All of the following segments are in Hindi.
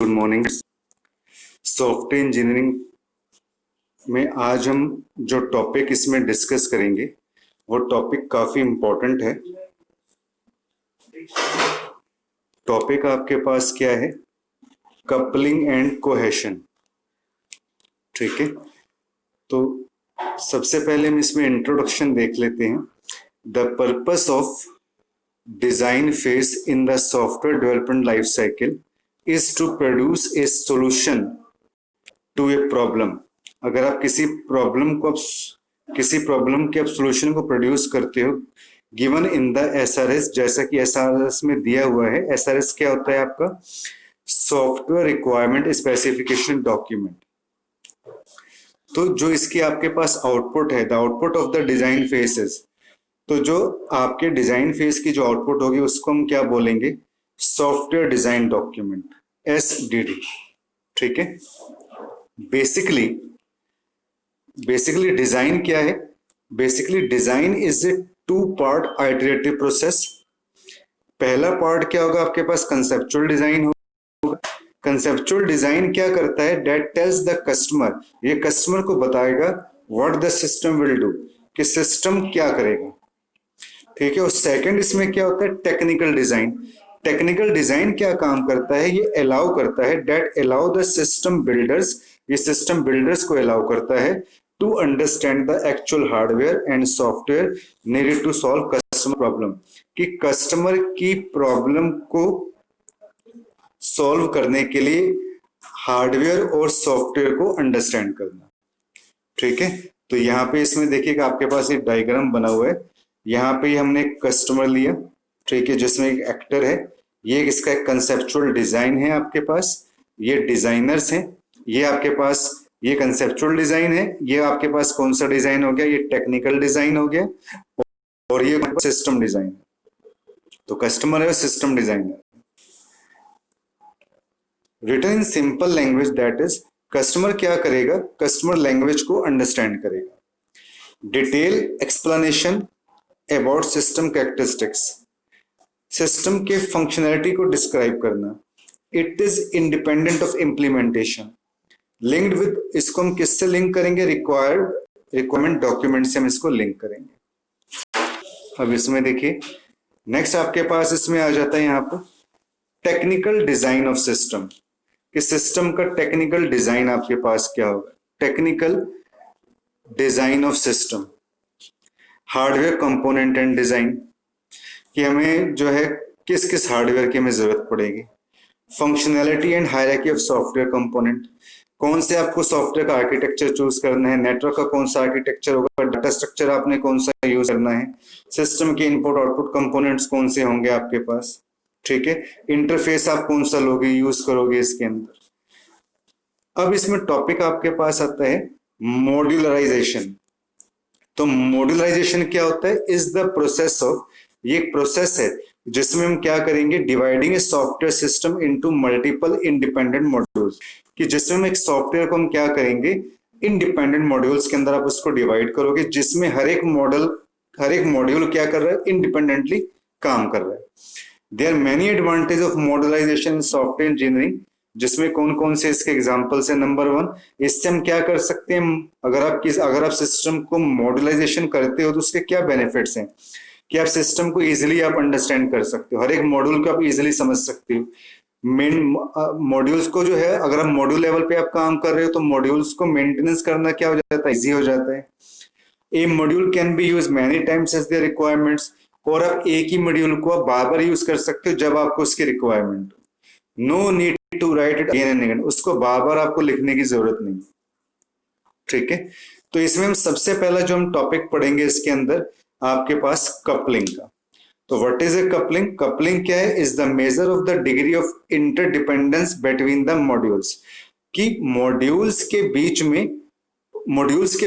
Good morning. सॉफ्टवेयर इंजीनियरिंग में आज हम जो टॉपिक इसमें डिस्कस करेंगे वो टॉपिक काफी इम्पोर्टेंट है। टॉपिक आपके पास क्या है? Coupling and cohesion. ठीक है, तो सबसे पहले हम इसमें इंट्रोडक्शन देख लेते हैं। The purpose of design phase in the software development life cycle is to produce a solution to a problem. अगर आप किसी प्रॉब्लम के आप सॉल्यूशन को प्रोड्यूस करते हो गिवन इन द एसआरएस, जैसा कि एसआरएस में दिया हुआ है। एसआरएस क्या होता है आपका? Software requirement specification document. तो जो इसकी आपके पास आउटपुट है, the output of the design phases, तो जो आपके डिजाइन फेज की जो आउटपुट होगी उसको हम क्या बोलेंगे? Software design document, SDD. ठीक है, बेसिकली डिजाइन क्या है? Basically design is a two part iterative process. पहला पार्ट क्या होगा आपके पास? कंसेप्चुअल डिजाइन होगा। कंसेप्चुअल डिजाइन क्या करता है? दैट टेल्स द कस्टमर, ये कस्टमर को बताएगा what the system will do, कि सिस्टम क्या करेगा। ठीक है, और सेकंड इसमें क्या होता है? Technical design. टेक्निकल डिजाइन क्या काम करता है? ये अलाउ करता है, that allow the system builders, ये सिस्टम बिल्डर्स को अलाउ करता है to understand the actual hardware and software needed to solve customer problem, कि कस्टमर की प्रॉब्लम को सॉल्व करने के लिए हार्डवेयर और सॉफ्टवेयर को अंडरस्टैंड करना। ठीक है, तो यहाँ पे इसमें देखिएगा आपके पास एक डायग्राम बना हुआ है। यहाँ पे हमने एक कस्टमर लिया, ठीक है, जिसमें एक एक्टर है। ये इसका एक कंसेप्चुअल डिजाइन है आपके पास, ये डिजाइनर्स हैं। ये आपके पास ये कंसेप्चुअल डिजाइन है। ये आपके पास कौन सा डिजाइन हो गया? ये टेक्निकल डिजाइन हो गया, और ये सिस्टम डिजाइन। तो कस्टमर है, system designer. Written in simple language, that is customer क्या करेगा? कस्टमर लैंग्वेज को अंडरस्टैंड करेगा। Detail explanation about system characteristics, system के फंक्शनैलिटी को डिस्क्राइब करना। It is independent of implementation. Linked with, इसको हम किससे लिंक करेंगे? रिक्वायरमेंट डॉक्यूमेंट से हम इसको लिंक करेंगे। अब इसमें देखिए नेक्स्ट आपके पास इसमें आ जाता है यहाँ पर टेक्निकल डिजाइन ऑफ सिस्टम, कि सिस्टम का टेक्निकल डिजाइन आपके पास क्या होगा? Technical design of system, hardware component and design, कि हमें जो है किस किस हार्डवेयर की हमें जरूरत पड़ेगी। Functionality and hierarchy of software component, कौन से आपको सॉफ्टवेयर का आर्किटेक्चर चूज करना है, नेटवर्क का कौन सा आर्किटेक्चर होगा, डाटा स्ट्रक्चर आपने कौन सा यूज करना है, सिस्टम के इनपुट आउटपुट कंपोनेंट्स कौन से होंगे आपके पास। ठीक है, इंटरफेस आप कौन सा लोगे, यूज करोगे इसके अंदर। अब इसमें टॉपिक आपके पास आता है मॉड्यूलराइजेशन। तो मॉड्यूलराइजेशन क्या होता है? इज द प्रोसेस ऑफ, ये एक प्रोसेस है जिसमें हम क्या करेंगे? Dividing a software system into multiple independent modules, कि जिसमें हम एक सॉफ्टवेयर को हम क्या करेंगे? इंडिपेंडेंट मॉड्यूल्स के अंदर आप उसको डिवाइड करोगे, जिसमें हर एक मॉड्यूल क्या कर रहा है? इंडिपेंडेंटली काम कर रहा है। There are many advantage of modularization in software engineering, जिसमें कौन कौन से इसके एग्जांपल्स है। नंबर 1, इससे हम क्या कर सकते हैं? अगर आप सिस्टम को मॉड्यूलराइजेशन करते हो तो उसके क्या बेनिफिट्स हैं? कि आप सिस्टम को इजीली आप अंडरस्टैंड कर सकते हो, हर एक मॉड्यूल को आप इजीली समझ सकते हो। मेन मॉड्यूल्स को जो है, अगर आप मॉड्यूल लेवल पे आप काम कर रहे हो तो मॉड्यूल्स को मेंटेनेंस करना क्या हो जाता है? इजी हो जाता है। A module can be use many times as their requirements, और आप एक ही मॉड्यूल को आप बार बार यूज कर सकते हो जब आपको उसकी requirement. No need to write it again and again, उसको बार बार आपको लिखने की जरूरत नहीं। ठीक है, तो इसमें हम सबसे पहला जो हम टॉपिक पढ़ेंगे इसके अंदर आपके पास कपलिंग का। तो what is a coupling? Coupling क्या है? Is the measure of the degree of interdependence between the modules, कि मॉड्यूल्स के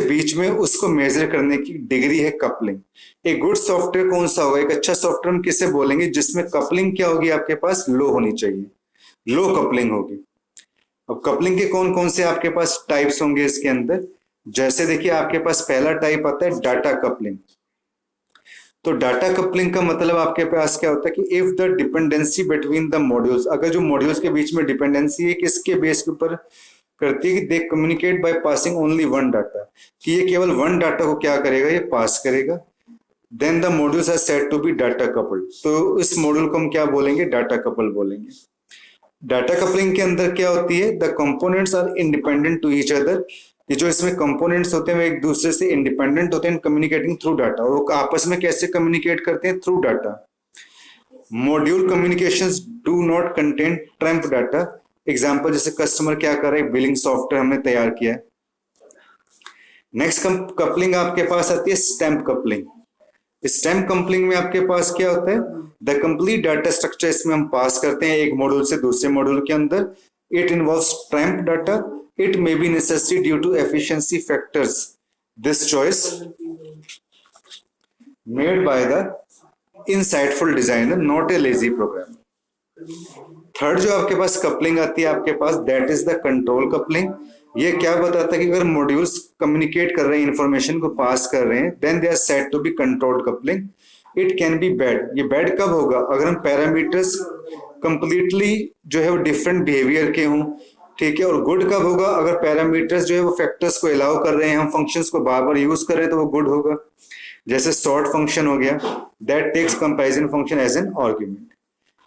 बीच में उसको मेजर करने की डिग्री है कपलिंग। एक गुड सॉफ्टवेयर कौन सा होगा? एक अच्छा सॉफ्टवेयर हम किसे बोलेंगे? जिसमें कपलिंग क्या होगी आपके पास? लो होनी चाहिए, लो कपलिंग होगी। अब कपलिंग के कौन कौन से आपके पास टाइप्स होंगे इसके अंदर? जैसे देखिए आपके पास पहला टाइप आता है डाटा कपलिंग। तो डाटा कपलिंग का मतलब आपके पास क्या होता है कि if the dependency between the modules, अगर जो मॉड्यूल्स के बीच में डिपेंडेंसी है किसके बेस के ऊपर करती है कि दे communicate by passing only one data, कि ये केवल वन डाटा को क्या करेगा, ये पास करेगा, then the modules are said to be data coupled. तो इस मॉड्यूल को हम क्या बोलेंगे, डाटा कपल बोलेंगे। डाटा कपलिंग के अंदर क्या होती है, the components are independent to each other, ये जो इसमें कंपोनेंट्स होते हैं वो एक दूसरे से इंडिपेंडेंट होते हैं कम्युनिकेटिंग थ्रू डाटा। वो आपस में कैसे कम्युनिकेट करते हैं, through data. Module communications do not contain Trump data. Example जैसे कस्टमर क्या कर रहे हैं, बिलिंग सॉफ्टवेयर हमने तैयार किया है। नेक्स्ट कपलिंग आपके पास आती है स्टैम्प कपलिंग। स्टैम्प कपलिंग में आपके पास क्या होता है, द कंप्लीट डाटा स्ट्रक्चर इसमें हम पास करते हैं एक मॉड्यूल से दूसरे मॉड्यूल के अंदर। It involves Trump data, it may be necessary due to efficiency factors. This choice made by the insightful designer, not a lazy programmer. Third जो आपके पास कपलिंग आती है आपके पास, that is the control coupling. ये क्या बताता है कि अगर मॉड्यूल्स कम्युनिकेट कर रहे हैं, इंफॉर्मेशन को पास कर रहे हैं, then they are said to be controlled coupling. It can be bad. ये बैड कब होगा, अगर हम पैरामीटर्स कंप्लीटली जो है वो डिफरेंट बिहेवियर के हों, ठीक है। और गुड कब होगा, अगर पैरामीटर्स जो है वो फैक्टर्स को अलाउ कर रहे हैं, हम फंक्शंस को बार बार यूज कर रहे हैं, तो वो गुड होगा। जैसे सॉर्ट फंक्शन हो गया, that takes comparison function as an argument.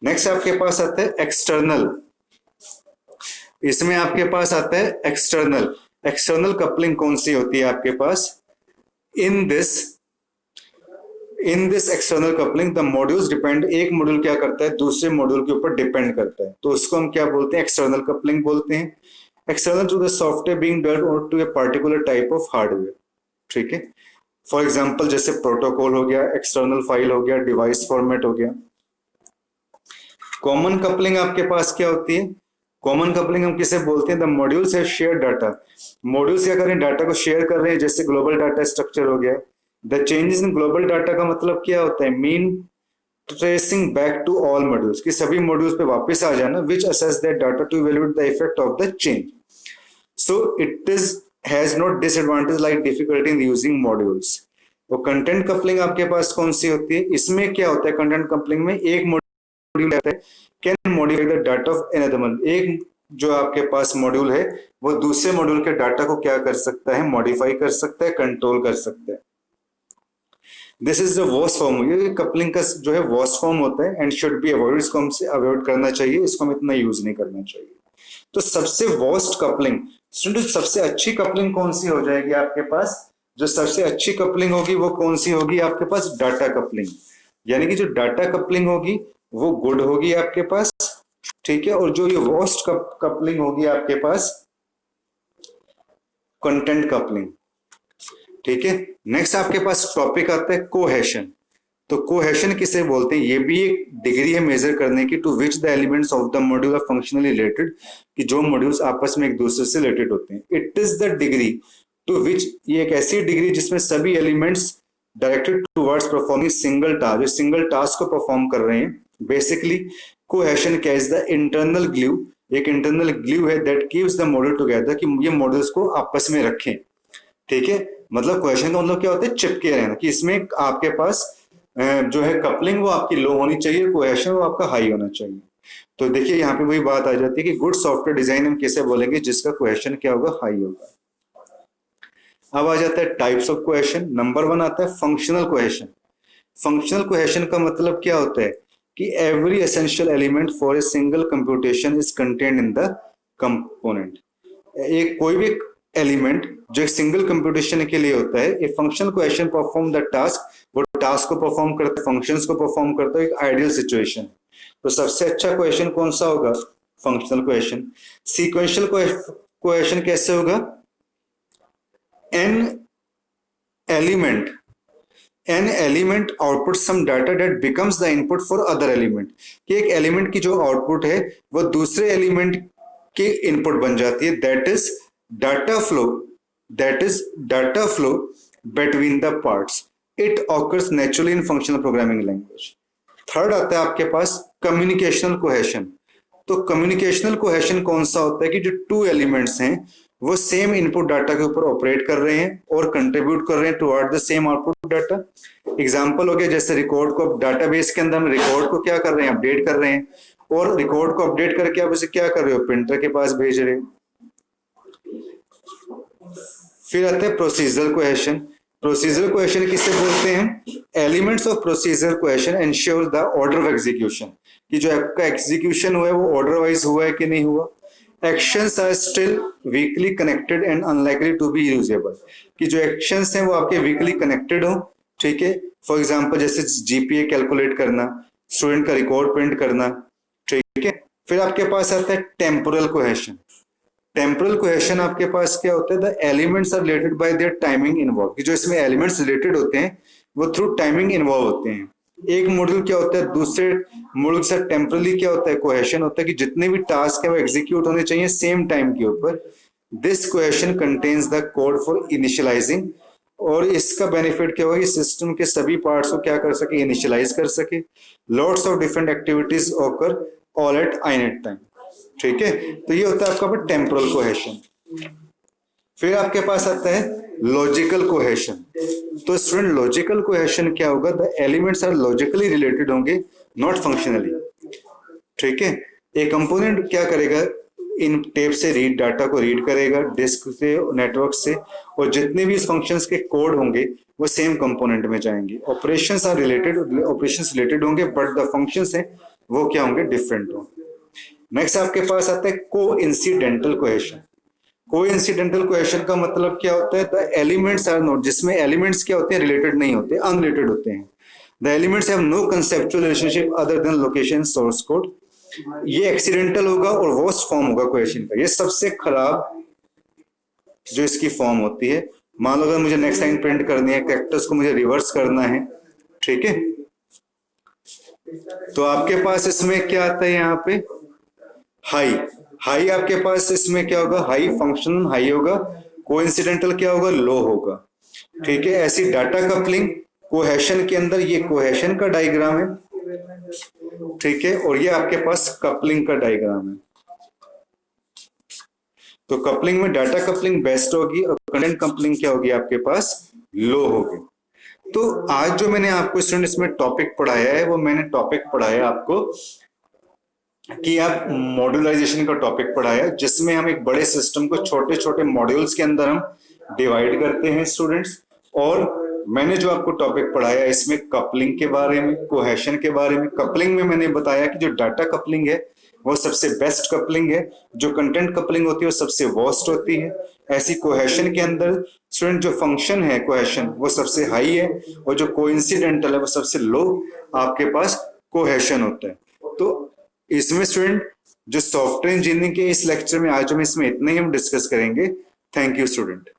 Next आपके पास आता है एक्सटर्नल। इसमें आपके पास आता है एक्सटर्नल। एक्सटर्नल कपलिंग कौन सी होती है आपके पास, in this external coupling the modules depend, एक मॉड्यूल क्या करता है दूसरे मॉड्यूल के ऊपर डिपेंड करता है, तो उसको हम क्या बोलते हैं, एक्सटर्नल कपलिंग बोलते हैं। External to the software being done और to a particular type of hardware, ठीक है। फॉर एग्जांपल जैसे प्रोटोकॉल हो गया, एक्सटर्नल फाइल हो गया, डिवाइस फॉर्मेट हो गया। कॉमन कपलिंग आपके पास क्या होती है, कॉमन कपलिंग हम किसे बोलते हैं, the modules have share data. Modules क्या करें, डाटा को शेयर कर रहे हैं, जैसे ग्लोबल डाटा स्ट्रक्चर हो गया। The changes in global data का मतलब क्या होता है, mean tracing back to all modules, कि सभी मॉड्यूल्स पे वापस आ जाना, which access that data to evaluate the effect of the change. So it is has not disadvantage like difficulty in using modules. वो कंटेंट कपलिंग आपके पास कौन सी होती है, इसमें क्या होता है, कंटेंट कपलिंग में एक मॉड्यूल रहता है can modify the data of another one. एक जो आपके पास मॉड्यूल है वो दूसरे मॉड्यूल के डाटा को क्या कर सकता है, मॉडिफाई कर सकता है, कंट्रोल कर सकता है। This is the worst form. ये कपलिंग का जो है वर्स्ट फॉर्म होता है एंड शुड बी अवॉइड। इसको हमसे अवॉइड करना चाहिए, इसको हम इतना यूज नहीं करना चाहिए। तो सबसे वर्स्ट कपलिंग, सबसे अच्छी कपलिंग कौन सी हो जाएगी आपके पास, जो सबसे अच्छी कपलिंग होगी वो कौन सी होगी आपके पास, डाटा कपलिंग। यानी कि जो डाटा कपलिंग होगी वो गुड होगी आपके पास, ठीक है। और जो ये वर्स्ट कपलिंग होगी आपके पास, कंटेंट कपलिंग, ठीक है। नेक्स्ट आपके पास टॉपिक आता है कोहेशन। तो कोहेशन किसे बोलते हैं, ये भी एक डिग्री है मेजर करने की, to which the elements of the module are functionally related, कि जो मॉड्यूल्स आपस में एक दूसरे से रिलेटेड होते हैं। It is the degree to which, ये एक ऐसी डिग्री जिसमें सभी elements directed towards performing single task, जो सिंगल टास्क को परफॉर्म कर रहे हैं। बेसिकली कोहेशन क्या इज द इंटरनल ग्लू, एक इंटरनल ग्लू है that keeps the module together, कि ये मॉड्यूल्स को आपस में रखें, ठीक है। मतलब कोहेशन का मतलब क्या होता है, चिपके रहना, कि इसमें आपके पास जो है कपलिंग वो आपकी लो होनी चाहिए, कोहेशन वो आपका हाई होना चाहिए। तो देखिए यहाँ पे वही बात आ जाती है कि गुड सॉफ्टवेयर डिजाइन हम कैसे बोलेंगे, जिसका कोहेशन क्या होगा, हाई होगा। अब आ जाता है टाइप्स ऑफ कोहेशन। नंबर 1 आता है फंक्शनल कोहेशन। फंक्शनल कोहेशन का मतलब क्या होता है कि every essential element for a single computation is contained in the component. एक कोई भी एलिमेंट जो एक सिंगल कंप्यूटेशन के लिए होता है, a functional cohesion perform the task, वो टास्क को परफॉर्म करता है, फंक्शंस को परफॉर्म करता है, एक आइडियल सिचुएशन। तो सबसे अच्छा कोहेशन कौन सा होगा, फंक्शनल कोहेशन। सीक्वेंशियल कोहेशन कैसे होगा, an element output some data that becomes the input for other element, कि एक एलिमेंट की जो आउटपुट है वो दूसरे एलिमेंट की इनपुट बन जाती है। That is data flow between the parts. It occurs naturally in functional programming language. Third आता है आपके पास कम्युनिकेशनल कोहेशन। तो कम्युनिकेशनल कोहेशन कौन सा होता है कि जो टू एलिमेंट्स हैं वो सेम इनपुट डाटा के ऊपर ऑपरेट कर रहे हैं और कंट्रीब्यूट कर रहे हैं toward the same output data. Example हो गया जैसे रिकॉर्ड को डाटाबेस के अंदर हम रिकॉर्ड को क्या कर रहे हैं, अपडेट कर रहे हैं, और रिकॉर्ड को अपडेट करके आप उसे क्या कर रहे हो, प्रिंटर के पास भेज रहे हो। फिर आता है प्रोसीजरल कोहेशन। प्रोसीजरल कोहेशन किससे बोलते हैं? Elements of procedural cohesion ensure the order of execution, कि जो आपका एग्जीक्यूशन हुआ है वो ऑर्डर वाइज हुआ है कि नहीं हुआ। Actions are still weakly connected and unlikely to be usable, कि जो एक्शंस हैं वो आपके वीकली कनेक्टेड हो, ठीक है। फॉर एग्जांपल जैसे जीपीए कैलकुलेट करना, स्टूडेंट का रिकॉर्ड प्रिंट करना, ठीक है। फिर आपके पास आता है टेम्पोरल कोहेशन। टेम्पोरल कोहेशन आपके पास क्या होता है? The elements are related by their timing involve, कि जो इसमें एलिमेंट्स रिलेटेड होते हैं वो थ्रू टाइमिंग इन्वॉल्व होते हैं। एक मॉड्यूल क्या होता है दूसरे मॉड्यूल के साथ टेम्परली क्या होता है, कोहेशन होता है, कि जितने भी टास्क है वो एग्जीक्यूट होने चाहिए सेम टाइम के ऊपर। This cohesion contains the code for initialising, और इसका बेनिफिट क्या होगा कि सिस्टम के सभी पार्ट्स को क्या कर सके, इनिशियलाइज कर सके। Lots of different activities occur all at in a time, ठीक है। तो ये होता है आपका टेम्पोरल कोहेशन। फिर आपके पास आता है लॉजिकल कोहेशन। तो स्टूडेंट लॉजिकल कोहेशन क्या होगा? The elements are logically related होंगे, नॉट फंक्शनली, ठीक है। एक कंपोनेंट क्या करेगा, इन टेप से रीड डाटा को रीड करेगा, डिस्क से, नेटवर्क से, और जितने भी इस फंक्शंस के कोड होंगे वो सेम कंपोनेंट में जाएंगे। Operations are related, operations related होंगे, बट द फंक्शंस हैं वो क्या होंगे, डिफरेंट होंगे। नेक्स्ट आपके पास आता है कोइंसिडेंटल कोहेशन। कोइंसिडेंटल कोहेशन का मतलब क्या होता है? द एलिमेंट्स आर नॉट, जिसमें एलिमेंट्स क्या होते हैं, रिलेटेड नहीं होते, अनरिलेटेड होते हैं। The elements have no conceptual relationship other than location source code. ये एक्सीडेंटल होगा और वर्स्ट फॉर्म होगा कोहेशन का। ये सबसे खराब जो इसकी फॉर्म होती है। मान लो अगर मुझे नेक्स्ट लाइन प्रिंट करनी है, कैरेक्टर्स को मुझे रिवर्स करना है, ठीक है, तो आपके पास इसमें क्या आता है, यहाँ पे हाई। हाई आपके पास इसमें क्या होगा, हाई फंक्शनल हाई होगा, कोइंसिडेंटल क्या होगा, लो होगा, ठीक है। ऐसी डाटा कपलिंग कोहेशन के अंदर, ये कोहेशन का डायग्राम है, ठीक है, और ये आपके पास कपलिंग का डायग्राम है। तो कपलिंग में डाटा कपलिंग बेस्ट होगी और कंटेंट कपलिंग क्या होगी, आपके पास लो होगी। तो आज जो मैंने आपको स्टूडेंट इसमें टॉपिक पढ़ाया है, वो मैंने टॉपिक पढ़ाया आपको कि आप मॉड्यूलराइजेशन का टॉपिक पढ़ाया, जिसमें हम एक बड़े सिस्टम को छोटे छोटे मॉड्यूल्स के अंदर हम डिवाइड करते हैं स्टूडेंट्स। और मैंने जो आपको टॉपिक पढ़ाया इसमें कपलिंग के बारे में, कोहेशन के बारे में। कपलिंग में मैंने बताया कि जो डाटा कपलिंग है वो सबसे बेस्ट कपलिंग है, जो कंटेंट कपलिंग होती है वो सबसे वर्स्ट होती है। ऐसी कोहेशन के अंदर स्टूडेंट जो फंक्शन है कोहेशन वो सबसे हाई है, और जो कोइंसिडेंटल है वो सबसे लो आपके पास कोहेशन होता है। तो इसमें स्टूडेंट जो सॉफ्टवेयर इंजीनियरिंग के इस लेक्चर में आज हम इसमें इतने ही हम डिस्कस करेंगे। Thank you student.